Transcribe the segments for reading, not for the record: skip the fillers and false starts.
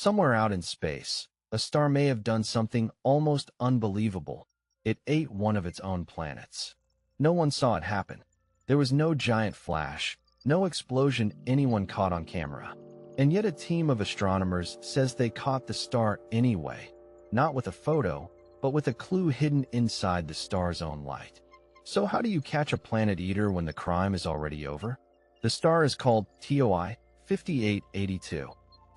Somewhere out in space, a star may have done something almost unbelievable. It ate one of its own planets. No one saw it happen. There was no giant flash, no explosion anyone caught on camera. And yet a team of astronomers says they caught the star anyway, not with a photo, but with a clue hidden inside the star's own light. So how do you catch a planet eater when the crime is already over? The star is called TOI 5882.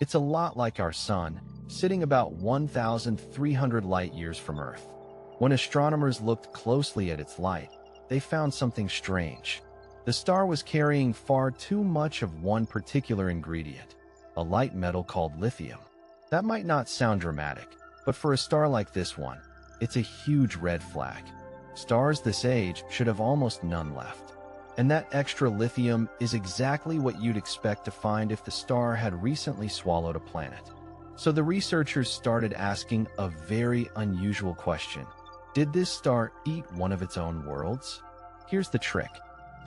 It's a lot like our Sun, sitting about 1,300 light-years from Earth. When astronomers looked closely at its light, they found something strange. The star was carrying far too much of one particular ingredient, a light metal called lithium. That might not sound dramatic, but for a star like this one, it's a huge red flag. Stars this age should have almost none left. And that extra lithium is exactly what you'd expect to find if the star had recently swallowed a planet. So the researchers started asking a very unusual question. Did this star eat one of its own worlds? Here's the trick.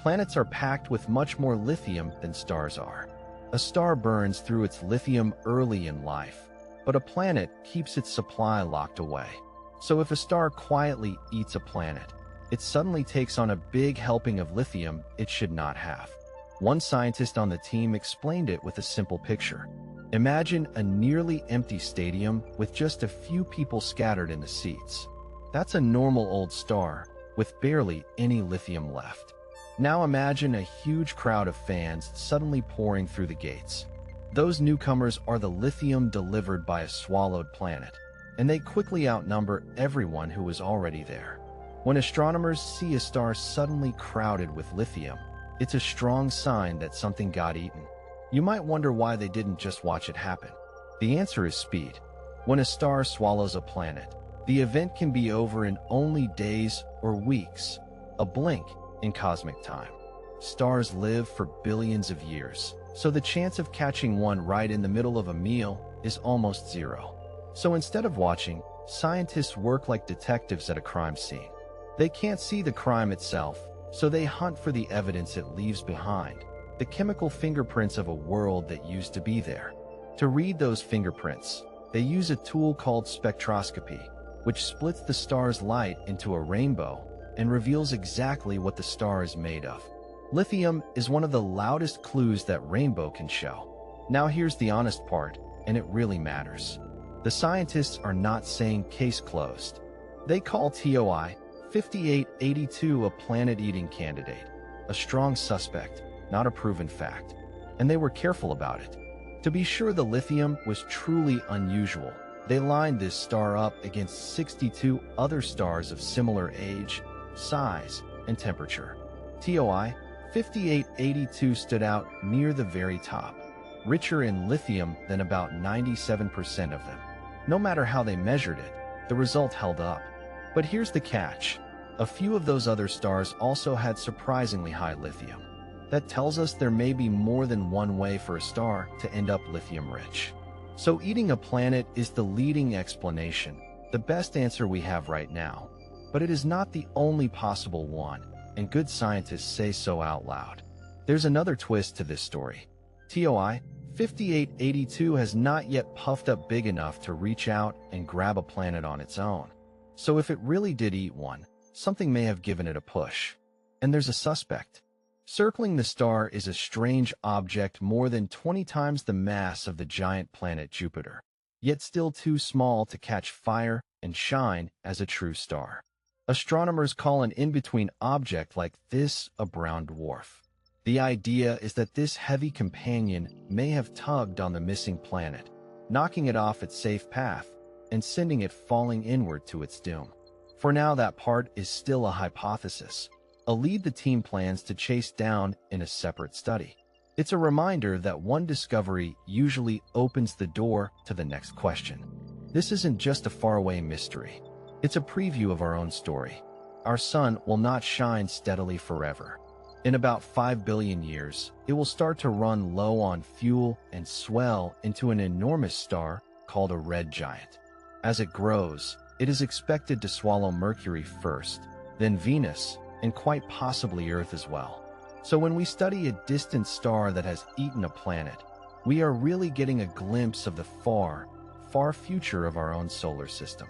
Planets are packed with much more lithium than stars are. A star burns through its lithium early in life, but a planet keeps its supply locked away. So if a star quietly eats a planet, it suddenly takes on a big helping of lithium it should not have. One scientist on the team explained it with a simple picture. Imagine a nearly empty stadium with just a few people scattered in the seats. That's a normal old star with barely any lithium left. Now imagine a huge crowd of fans suddenly pouring through the gates. Those newcomers are the lithium delivered by a swallowed planet, and they quickly outnumber everyone who was already there. When astronomers see a star suddenly crowded with lithium, it's a strong sign that something got eaten. You might wonder why they didn't just watch it happen. The answer is speed. When a star swallows a planet, the event can be over in only days or weeks, a blink in cosmic time. Stars live for billions of years, so the chance of catching one right in the middle of a meal is almost zero. So instead of watching, scientists work like detectives at a crime scene. They can't see the crime itself, so they hunt for the evidence it leaves behind, the chemical fingerprints of a world that used to be there. To read those fingerprints, they use a tool called spectroscopy, which splits the star's light into a rainbow and reveals exactly what the star is made of. Lithium is one of the loudest clues that rainbow can show. Now here's the honest part, and it really matters. The scientists are not saying case closed. They call TOI 5882 a planet-eating candidate, a strong suspect, not a proven fact. And they were careful about it. To be sure the lithium was truly unusual, they lined this star up against 62 other stars of similar age, size, and temperature. TOI 5882 stood out near the very top, richer in lithium than about 97% of them. No matter how they measured it, the result held up. But here's the catch. A few of those other stars also had surprisingly high lithium. That tells us there may be more than one way for a star to end up lithium-rich. So eating a planet is the leading explanation, the best answer we have right now. But it is not the only possible one, and good scientists say so out loud. There's another twist to this story. TOI 5882 has not yet puffed up big enough to reach out and grab a planet on its own. So if it really did eat one, something may have given it a push. And there's a suspect. Circling the star is a strange object more than 20 times the mass of the giant planet Jupiter, yet still too small to catch fire and shine as a true star. Astronomers call an in-between object like this a brown dwarf. The idea is that this heavy companion may have tugged on the missing planet, knocking it off its safe path and sending it falling inward to its doom. For now, that part is still a hypothesis, a lead the team plans to chase down in a separate study. It's a reminder that one discovery usually opens the door to the next question. This isn't just a faraway mystery. It's a preview of our own story. Our sun will not shine steadily forever. In about 5 billion years, it will start to run low on fuel and swell into an enormous star called a red giant. As it grows, it is expected to swallow Mercury first, then Venus, and quite possibly Earth as well. So when we study a distant star that has eaten a planet, We are really getting a glimpse of the far, far future of our own solar system.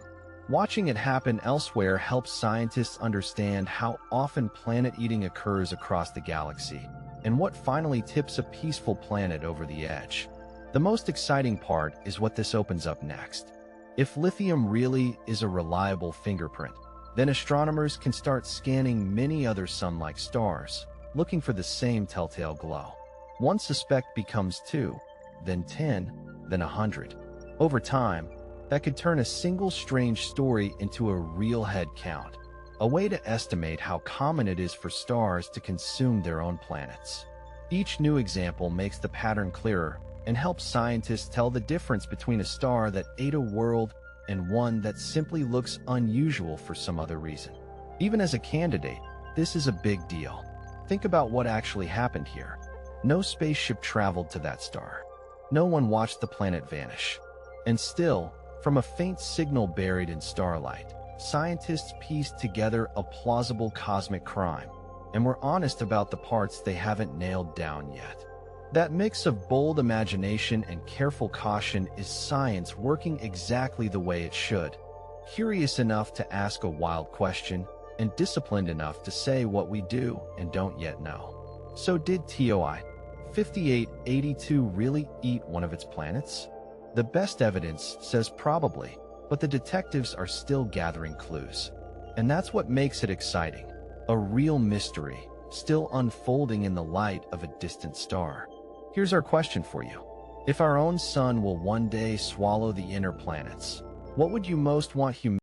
Watching it happen elsewhere helps scientists understand how often planet eating occurs across the galaxy, and what finally tips a peaceful planet over the edge. The most exciting part is what this opens up next. If lithium really is a reliable fingerprint, then astronomers can start scanning many other sun-like stars, looking for the same telltale glow. One suspect becomes 2, then 10, then 100. Over time, that could turn a single strange story into a real head count, a way to estimate how common it is for stars to consume their own planets. Each new example makes the pattern clearer and helps scientists tell the difference between a star that ate a world and one that simply looks unusual for some other reason. Even as a candidate, this is a big deal. Think about what actually happened here. No spaceship traveled to that star. No one watched the planet vanish. And still, from a faint signal buried in starlight, scientists pieced together a plausible cosmic crime, and were honest about the parts they haven't nailed down yet. That mix of bold imagination and careful caution is science working exactly the way it should, curious enough to ask a wild question, and disciplined enough to say what we do and don't yet know. So did TOI 5882 really eat one of its planets? The best evidence says probably, but the detectives are still gathering clues. And that's what makes it exciting. A real mystery, still unfolding in the light of a distant star. Here's our question for you. If our own sun will one day swallow the inner planets, what would you most want humanity